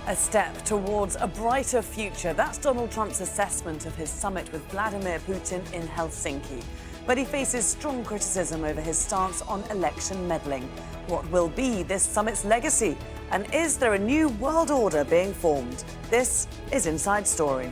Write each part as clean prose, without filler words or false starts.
A step towards a brighter future. That's Donald Trump's assessment of his summit with Vladimir Putin in Helsinki. But he faces strong criticism over his stance on election meddling. What will be this summit's legacy? And is there a new world order being formed? This is Inside Story.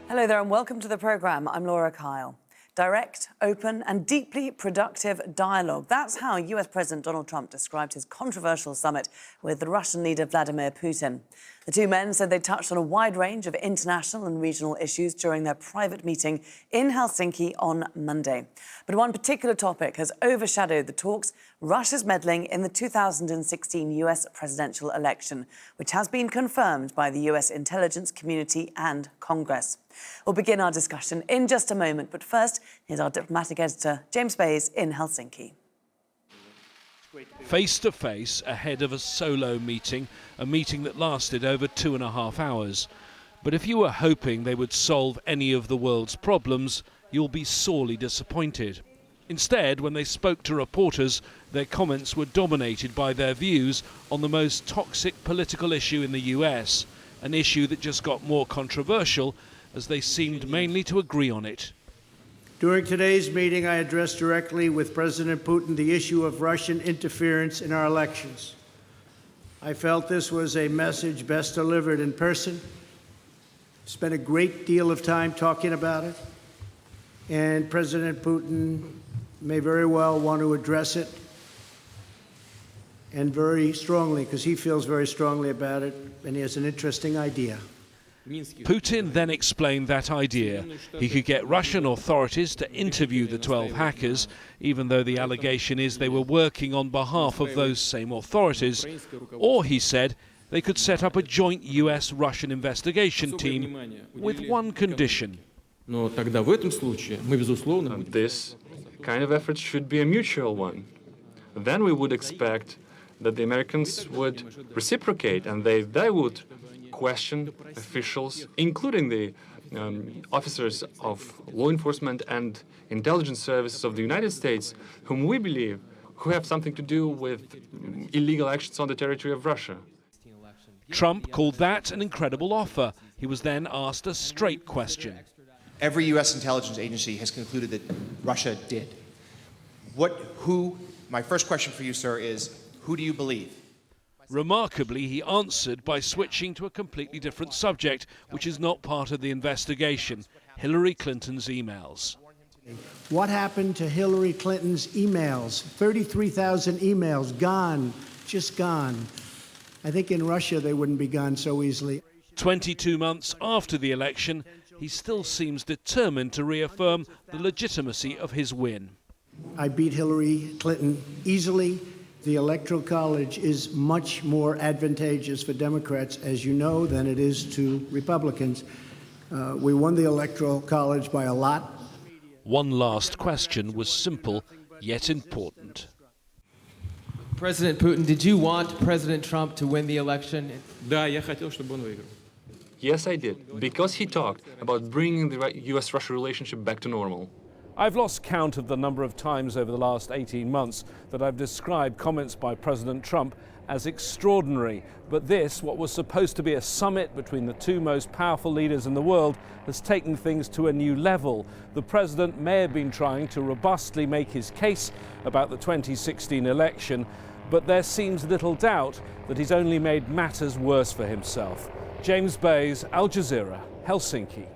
Hello there and welcome to the programme. I'm Laura Kyle. Direct, open and deeply productive dialogue. That's how US President Donald Trump described his controversial summit with the Russian leader Vladimir Putin. The two men said they touched on a wide range of international and regional issues during their private meeting in Helsinki on Monday. But one particular topic has overshadowed the talks: Russia's meddling in the 2016 US presidential election, which has been confirmed by the US intelligence community and Congress. We'll begin our discussion in just a moment, but first, here's our diplomatic editor, James Bays, in Helsinki. Face to face ahead of a solo meeting, a meeting that lasted over 2.5 hours. But if you were hoping they would solve any of the world's problems, you'll be sorely disappointed. Instead, when they spoke to reporters, their comments were dominated by their views on the most toxic political issue in the US, an issue that just got more controversial as they seemed mainly to agree on it. During today's meeting, I addressed directly with President Putin the issue of Russian interference in our elections. I felt this was a message best delivered in person. Spent a great deal of time talking about it, and President Putin may very well want to address it, and very strongly, because he feels very strongly about it, and he has an interesting idea. Putin then explained that idea. He could get Russian authorities to interview the 12 hackers, even though the allegation is they were working on behalf of those same authorities. Or, he said, they could set up a joint US-Russian investigation team with one condition. This kind of effort should be a mutual one. Then we would expect that the Americans would reciprocate and they would question officials, including the officers of law enforcement and intelligence services of the United States, whom we believe who have something to do with illegal actions on the territory of Russia. Trump called that an incredible offer. He was then asked a straight question. Every U.S. intelligence agency has concluded that Russia did. My first question for you, sir, is who do you believe? Remarkably, he answered by switching to a completely different subject, which is not part of the investigation: Hillary Clinton's emails. What happened to Hillary Clinton's emails? 33,000 emails, gone, just gone. I think in Russia they wouldn't be gone so easily. 22 months after the election, he still seems determined to reaffirm the legitimacy of his win. I beat Hillary Clinton easily. The Electoral College is much more advantageous for Democrats, as you know, than it is to Republicans. We won the Electoral College by a lot. One last question was simple, yet important. President Putin, did you want President Trump to win the election? Yes, I did, because he talked about bringing the US-Russia relationship back to normal. I've lost count of the number of times over the last 18 months that I've described comments by President Trump as extraordinary. But this, what was supposed to be a summit between the two most powerful leaders in the world, has taken things to a new level. The president may have been trying to robustly make his case about the 2016 election, but there seems little doubt that he's only made matters worse for himself. James Bays, Al Jazeera, Helsinki.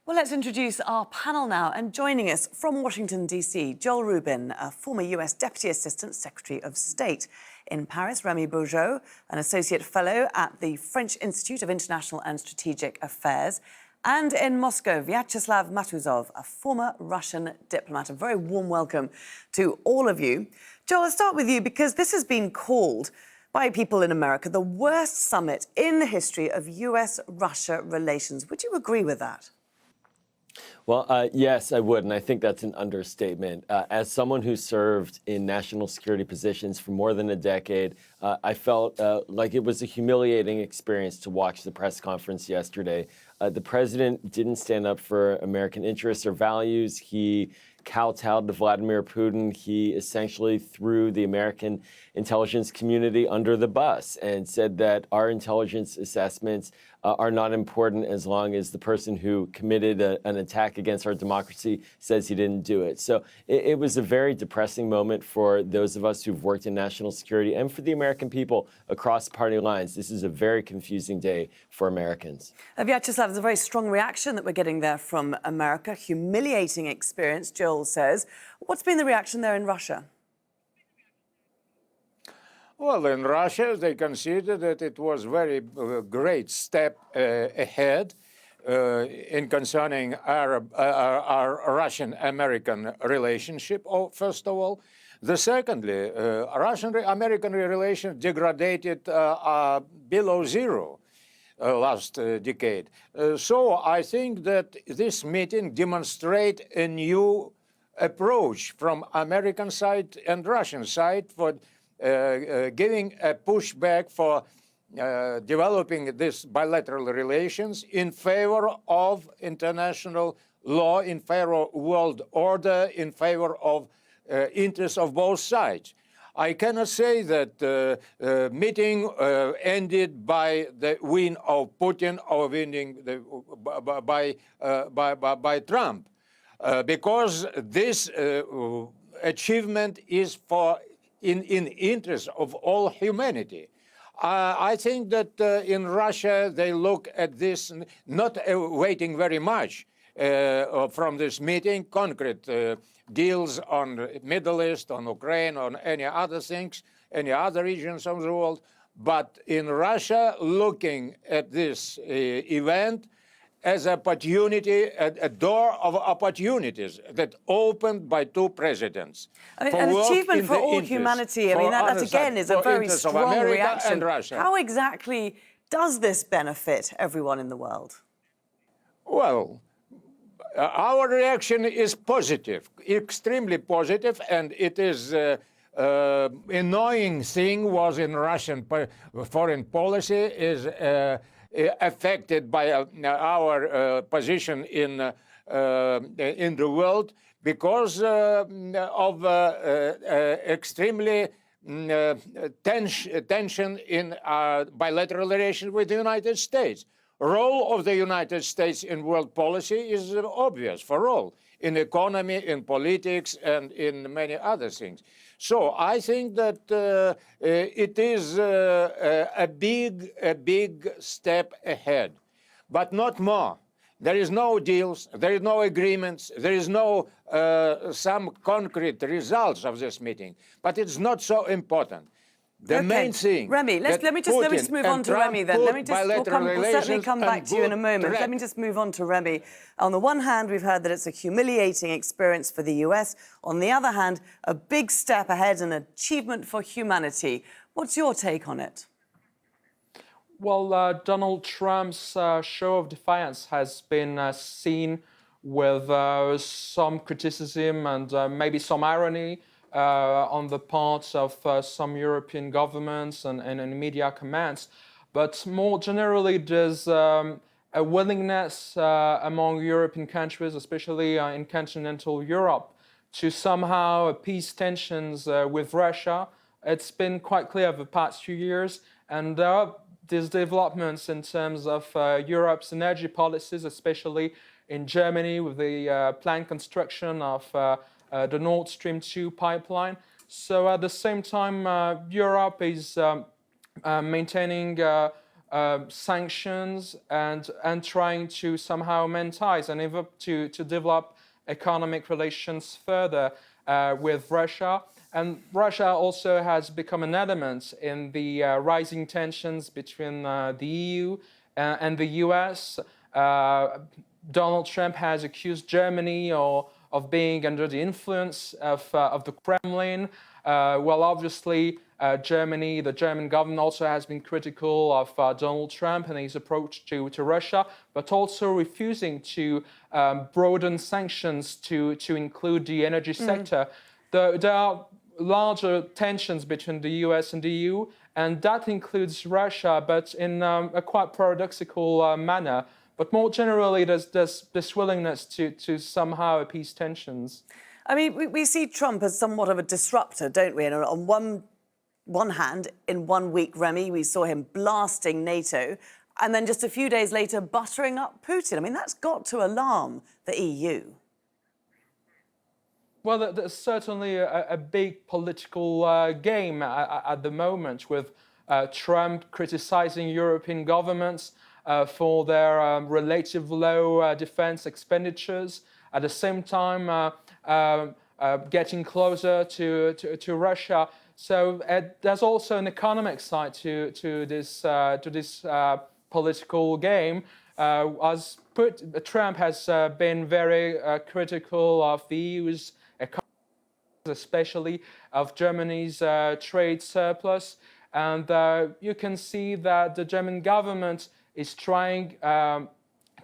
Well, let's introduce our panel now. And joining us from Washington, D.C., Joel Rubin, a former US Deputy Assistant Secretary of State. In Paris, Remi, Bourgeot, an Associate Fellow at the French Institute of International and Strategic Affairs. And in Moscow, Vyacheslav Matuzov, a former Russian diplomat. A very warm welcome to all of you. Joel, I'll start with you because this has been called by people in America the worst summit in the history of US-Russia relations. Would you agree with that? Well, yes, I would, and I think that's an understatement. As someone who served in national security positions for more than a decade, I felt like it was a humiliating experience to watch the press conference yesterday. The president didn't stand up for American interests or values. He kowtowed to Vladimir Putin. He essentially threw the American intelligence community under the bus and said that our intelligence assessments are not important as long as the person who committed an attack against our democracy says he didn't do it. So it was a very depressing moment for those of us who've worked in national security and for the American people across party lines. This is a very confusing day for Americans. Vyacheslav, there's a very strong reaction that we're getting there from America. Humiliating experience, Joel says. What's been the reaction there in Russia? Well, in Russia, they consider that it was a very great step ahead in concerning our Russian-American relationship, first of all. Secondly, Russian-American relations degraded below zero last decade. So I think that this meeting demonstrates a new approach from American side and Russian side for giving a pushback for developing these bilateral relations in favor of international law, in favor of world order, in favor of interests of both sides. I cannot say that the meeting ended by the win of Putin or winning by Trump, because this achievement is in interest of all humanity. I think that in Russia they look at this not waiting very much from this meeting, concrete deals on Middle East, on Ukraine, on any other things, any other regions of the world, but in Russia looking at this event as opportunity, a door of opportunities that opened by two presidents. I mean, an achievement for all humanity. I mean, that again is a very strong reaction. How exactly does this benefit everyone in the world? Well, our reaction is positive, extremely positive, and it is annoying thing was in Russian foreign policy is affected by our position in the world because of extremely tension in our bilateral relations with the United States. Role of the United States in world policy is obvious for all, in economy, in politics, and in many other things. So I think that it is a big step ahead, but not more. There is no deals, there is no agreements, there is no some concrete results of this meeting, but it's not so important. The main thing. Remi, let me just move on to Remi then. We'll certainly come back to you in a moment. Let me just move on to Remi. On the one hand, we've heard that it's a humiliating experience for the US. On the other hand, a big step ahead and achievement for humanity. What's your take on it? Well, Donald Trump's show of defiance has been seen with some criticism and maybe some irony on the part of some European governments and media commands. But more generally, there's a willingness among European countries, especially in continental Europe, to somehow appease tensions with Russia. It's been quite clear over the past few years, and there are these developments in terms of Europe's energy policies, especially in Germany with the planned construction of the Nord Stream 2 pipeline. So at the same time, Europe is maintaining sanctions and trying to somehow maintain ties and even to develop economic relations further with Russia. And Russia also has become an element in the rising tensions between the EU and the US. Donald Trump has accused Germany of being under the influence of the Kremlin. Well, obviously, Germany, the German government also has been critical of Donald Trump and his approach to Russia, but also refusing to broaden sanctions to include the energy sector. There are larger tensions between the US and the EU, and that includes Russia, but in a quite paradoxical manner. But more generally, there's this willingness to somehow appease tensions. I mean, we see Trump as somewhat of a disruptor, don't we? And on one hand, in 1 week, Remi, we saw him blasting NATO, and then just a few days later, buttering up Putin. I mean, that's got to alarm the EU. Well, there's certainly a big political game at the moment, with Trump criticizing European governments for their relative low defense expenditures, at the same time getting closer to Russia. So there's also an economic side to this political game. Trump has been very critical of the EU's economy, especially of Germany's trade surplus. And you can see that the German government is trying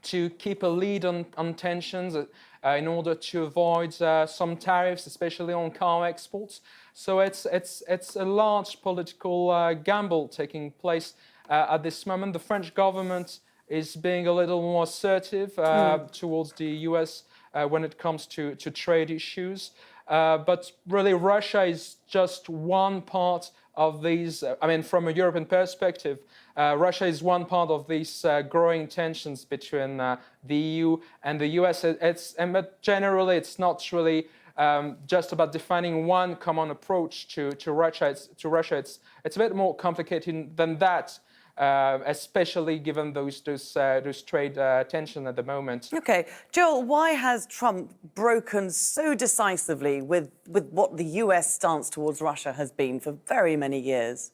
to keep a lead on tensions in order to avoid some tariffs, especially on car exports. So it's a large political gamble taking place at this moment. The French government is being a little more assertive towards the US when it comes to trade issues. But really, Russia is just one part of these. I mean, from a European perspective, Russia is one part of these growing tensions between the EU and the US. But generally, it's not really just about defining one common approach to Russia. It's a bit more complicated than that. Especially given those trade tension at the moment. Okay, Joel, why has Trump broken so decisively with what the US stance towards Russia has been for very many years?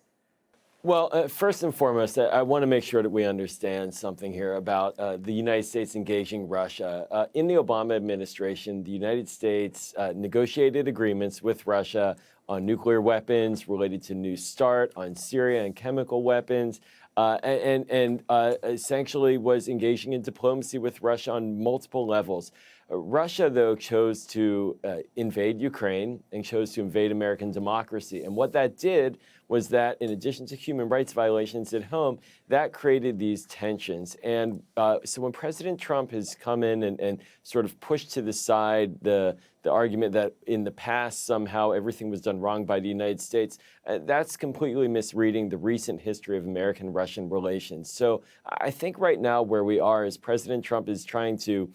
Well, first and foremost, I want to make sure that we understand something here about the United States engaging Russia. In the Obama administration, the United States negotiated agreements with Russia on nuclear weapons related to New START, on Syria and chemical weapons, and essentially was engaging in diplomacy with Russia on multiple levels. Russia, though, chose to invade Ukraine and chose to invade American democracy. And what that did was that, in addition to human rights violations at home, that created these tensions. And so when President Trump has come in and sort of pushed to the side the argument that in the past somehow everything was done wrong by the United States, that's completely misreading the recent history of American-Russian relations. So I think right now where we are is President Trump is trying to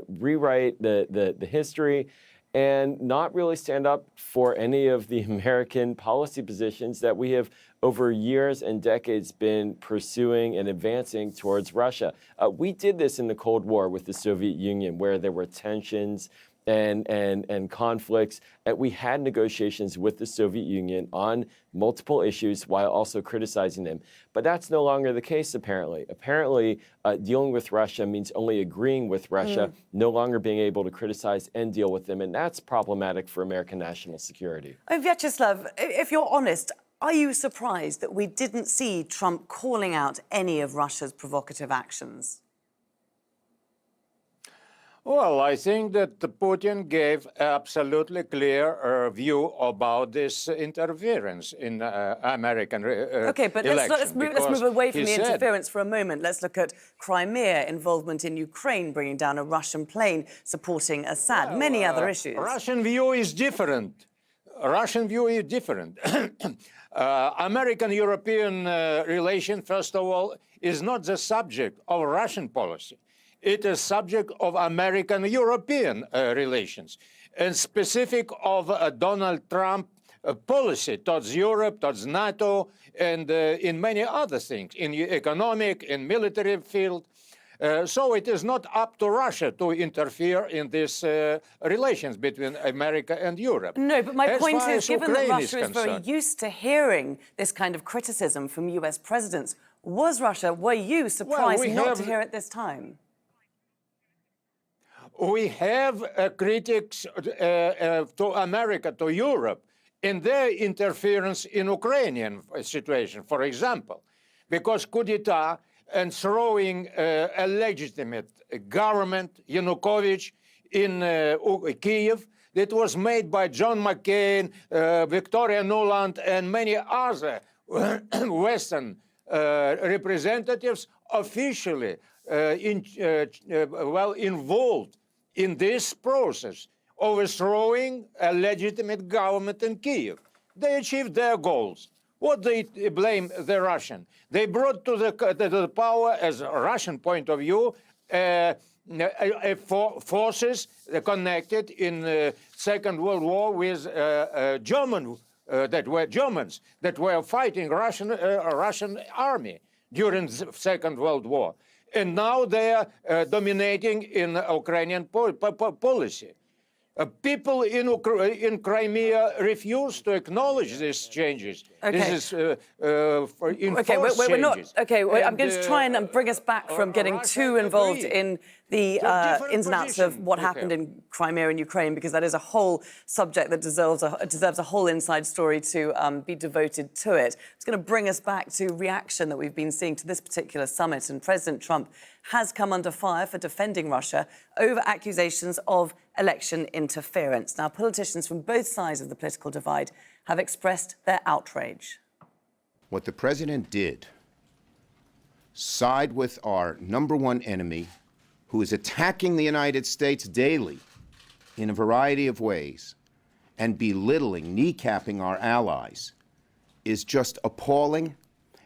rewrite the history and not really stand up for any of the American policy positions that we have over years and decades been pursuing and advancing towards Russia. We did this in the Cold War with the Soviet Union, where there were tensions and conflicts. And we had negotiations with the Soviet Union on multiple issues while also criticizing them. But that's no longer the case, apparently. Apparently, dealing with Russia means only agreeing with Russia, no longer being able to criticize and deal with them. And that's problematic for American national security. Vyacheslav, if you're honest, are you surprised that we didn't see Trump calling out any of Russia's provocative actions? Well, I think that Putin gave absolutely clear view about this interference in American Okay, but let's move away from the interference for a moment. Let's look at Crimea, involvement in Ukraine, bringing down a Russian plane, supporting Assad, many other issues. Russian view is different. Russian view is different. American-European relation, first of all, is not the subject of Russian policy. It is subject of American-European relations, and specific of Donald Trump policy towards Europe, towards NATO, and in many other things, in economic, in military field. So it is not up to Russia to interfere in these relations between America and Europe. No, but my point is, given that Ukraine Russia is very used to hearing this kind of criticism from US presidents, were you surprised not to hear it this time? We have critics to America, to Europe, in their interference in Ukrainian situation, for example, because coup d'etat and throwing a legitimate government, Yanukovych, in Kiev, that was made by John McCain, Victoria Nuland, and many other Western representatives officially involved in this process, overthrowing a legitimate government in Kiev. They achieved their goals. What they blame the Russian? They brought to the power, as a Russian point of view, forces connected in the Second World War with Germans that were fighting Russian army during the Second World War. And now they are dominating in Ukrainian policy. People in Crimea refuse to acknowledge these changes. Okay. This is enforced we're not. changes. Okay, And, I'm going to try and bring us back from getting too involved in the ins and outs of what happened in Crimea and Ukraine, because that is a whole subject that deserves a whole inside story to be devoted to it. It's going to bring us back to reaction that we've been seeing to this particular summit, and President Trump has come under fire for defending Russia over accusations of election interference. Now, politicians from both sides of the political divide have expressed their outrage. What the president did, side with our #1 enemy, who is attacking the United States daily in a variety of ways, and belittling, kneecapping our allies, is just appalling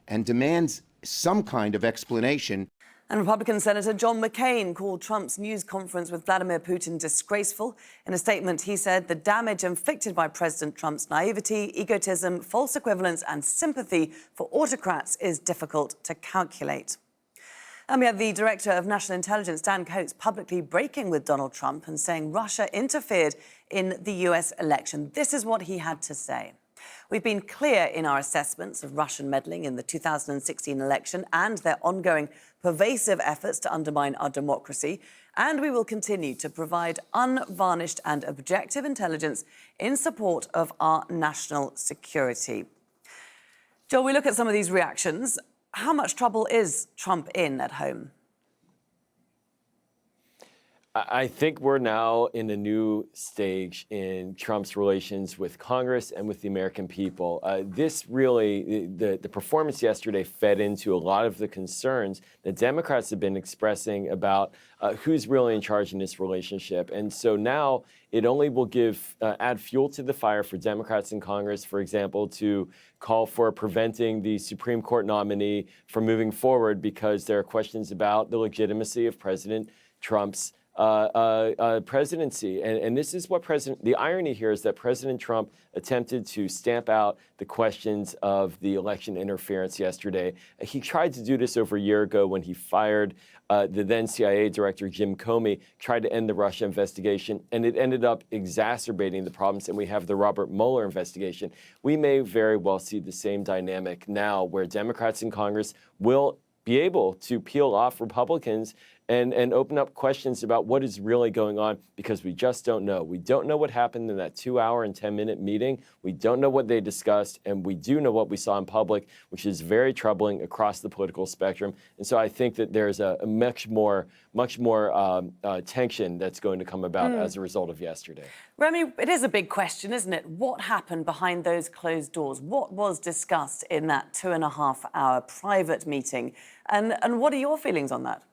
and demands some kind of explanation. And Republican Senator John McCain called Trump's news conference with Vladimir Putin disgraceful. In a statement, he said the damage inflicted by President Trump's naivety, egotism, false equivalence and sympathy for autocrats is difficult to calculate. And we had the Director of National Intelligence, Dan Coats, publicly breaking with Donald Trump and saying Russia interfered in the US election. This is what he had to say. We've been clear in our assessments of Russian meddling in the 2016 election and their ongoing pervasive efforts to undermine our democracy, and we will continue to provide unvarnished and objective intelligence in support of our national security. Joel, we look at some of these reactions. How much trouble is Trump in at home? I think we're now in a new stage in Trump's relations with Congress and with the American people. This really, the performance yesterday fed into a lot of the concerns that Democrats have been expressing about who's really in charge in this relationship. And so now it only will add fuel to the fire for Democrats in Congress, for example, to call for preventing the Supreme Court nominee from moving forward because there are questions about the legitimacy of President Trump's presidency. And this is what the irony here is that President Trump attempted to stamp out the questions of the election interference yesterday. He tried to do this over a year ago when he fired the then CIA director, Jim Comey, tried to end the Russia investigation, and it ended up exacerbating the problems. And we have the Robert Mueller investigation. We may very well see the same dynamic now where Democrats in Congress will be able to peel off Republicans and open up questions about what is really going on, because we just don't know. We don't know what happened in that 2-hour and 10-minute meeting. We don't know what they discussed, and we do know what we saw in public, which is very troubling across the political spectrum. And so I think that there's a much more tension that's going to come about as a result of yesterday. Remi, it is a big question, isn't it? What happened behind those closed doors? What was discussed in that 2.5-hour private meeting? And what are your feelings on that?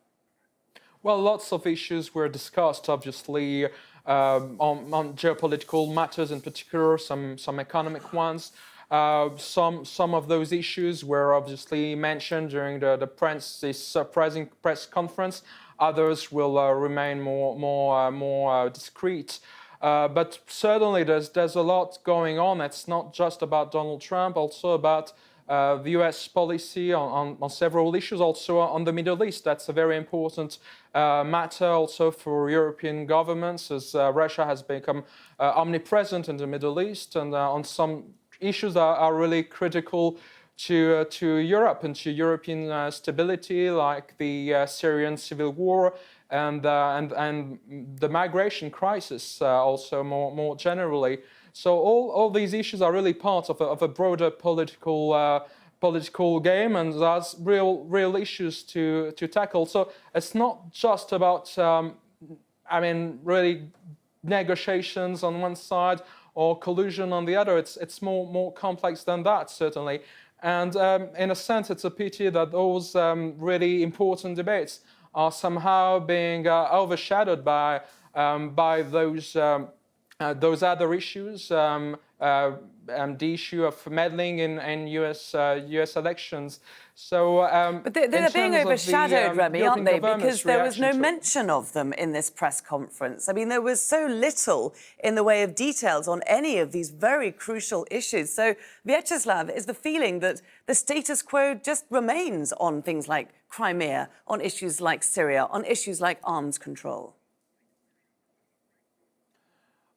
Well, lots of issues were discussed, obviously, on geopolitical matters in particular, some economic ones. Some of those issues were obviously mentioned during this surprising press conference. Others will remain more discreet. But certainly there's a lot going on. It's not just about Donald Trump, also about the US policy on several issues, also on the Middle East. That's a very important matter also for European governments, as Russia has become omnipresent in the Middle East, and on some issues that are really critical to Europe and to European stability, like the Syrian civil war and the migration crisis, also more generally. So all these issues are really part of a broader political game, and there's real issues to tackle. So it's not just about, really negotiations on one side or collusion on the other. It's more complex than that, certainly. And in a sense, it's a pity that those really important debates are somehow being overshadowed by those other issues, the issue of meddling in U.S. elections. So, but they're being overshadowed, Remi, aren't they? Because there was no mention of them in this press conference. I mean, there was so little in the way of details on any of these very crucial issues. So, Vyacheslav, is the feeling that the status quo just remains on things like Crimea, on issues like Syria, on issues like arms control?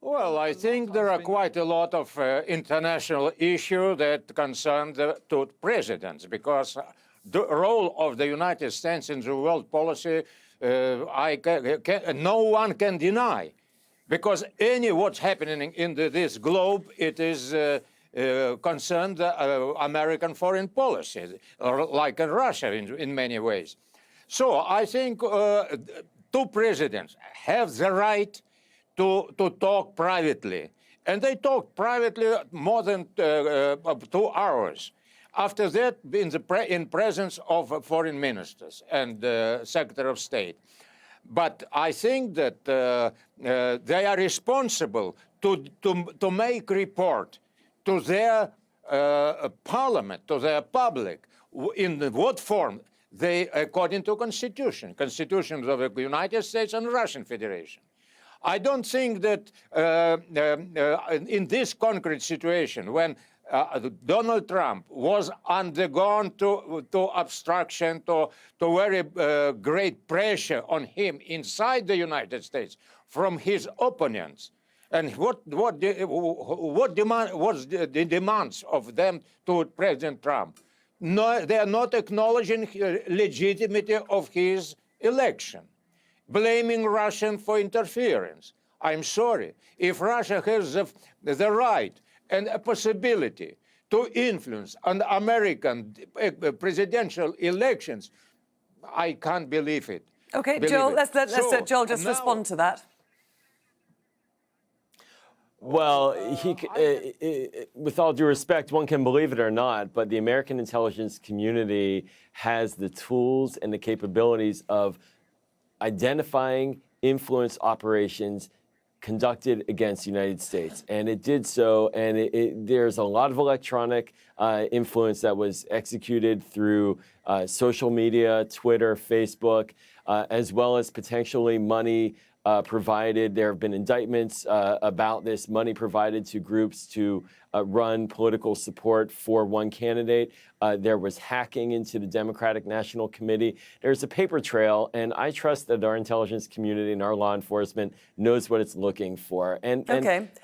Well, I think there are quite a lot of international issues that concern the two presidents, because the role of the United States in the world policy, no one can deny, because what's happening in this globe, it is concerned American foreign policy, like in Russia in many ways. So I think two presidents have the right to talk privately. And they talked privately more than 2 hours. After that, in presence of foreign ministers and Secretary of State. But I think that they are responsible to make report to their parliament, to their public, in what form they, according to constitutions of the United States and Russian Federation. I don't think that in this concrete situation, when Donald Trump was undergone to obstruction, to very great pressure on him inside the United States from his opponents, and what was the demands of them to President Trump? No, they are not acknowledging legitimacy of his election, blaming Russia for interference. I'm sorry. If Russia has the right and a possibility to influence on American presidential elections, I can't believe it. Okay, Joel, let's let Joel just respond to that. Well, with all due respect, one can believe it or not, but the American intelligence community has the tools and the capabilities of identifying influence operations conducted against the United States. And it did so, and there's a lot of electronic influence that was executed through social media, Twitter, Facebook, as well as potentially money provided. There have been indictments about this money provided to groups to run political support for one candidate. There was hacking into the Democratic National Committee. There's a paper trail, and I trust that our intelligence community and our law enforcement knows what it's looking for. And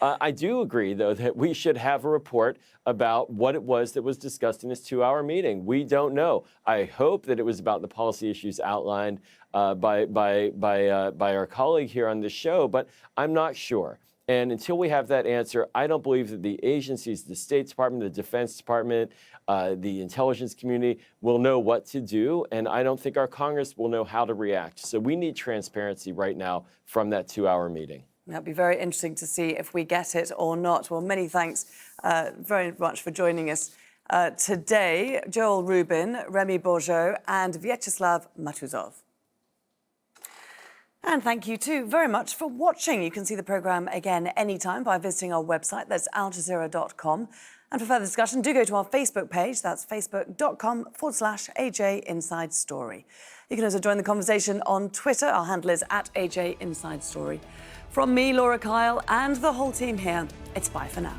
I do agree, though, that we should have a report about what it was that was discussed in this 2-hour meeting. We don't know. I hope that it was about the policy issues outlined by our colleague here on the show, but I'm not sure. And until we have that answer, I don't believe that the agencies, the State Department, the Defense Department, the intelligence community will know what to do, and I don't think our Congress will know how to react. So we need transparency right now from that 2-hour meeting. That'll be very interesting to see if we get it or not. Well, many thanks very much for joining us today. Joel Rubin, Remi Bourgeot, and Vyacheslav Matuzov. And thank you, too, very much for watching. You can see the programme again anytime by visiting our website. That's aljazeera.com. And for further discussion, do go to our Facebook page. That's facebook.com/AJ Inside Story. You can also join the conversation on Twitter. Our handle is @AJ Inside Story. From me, Laura Kyle, and the whole team here, it's bye for now.